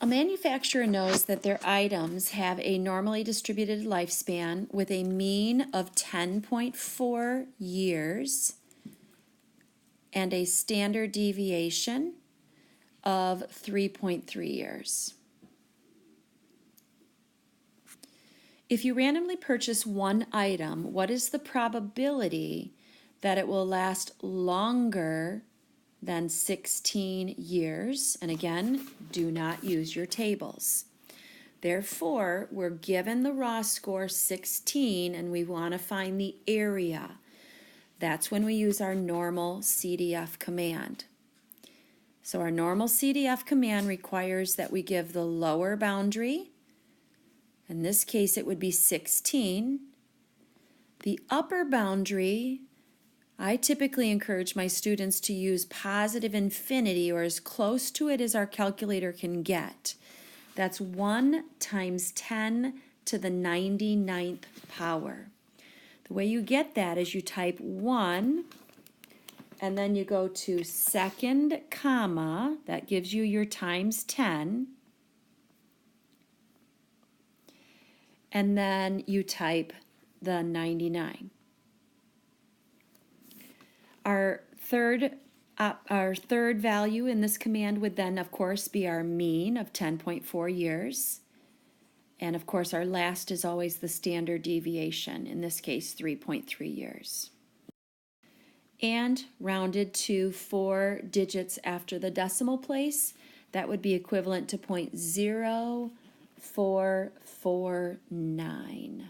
A manufacturer knows that their items have a normally distributed lifespan with a mean of 10.4 years and a standard deviation of 3.3 years. If you randomly purchase one item, what is the probability that it will last longer than 16 years? And again, do not use your tables. Therefore, we're given the raw score 16 and we want to find the area. That's when we use our normal CDF command. So our normal CDF command requires that we give the lower boundary. In this case, it would be 16. The upper boundary, I typically encourage my students to use positive infinity or as close to it as our calculator can get. That's 1 times 10 to the 99th power. The way you get that is you type 1 and then you go to second comma, that gives you your times 10, and then you type the 99. Our third value in this command would then, of course, be our mean of 10.4 years. And, of course, our last is always the standard deviation, in this case, 3.3 years. And rounded to 4 digits after the decimal place, that would be equivalent to 0.0449.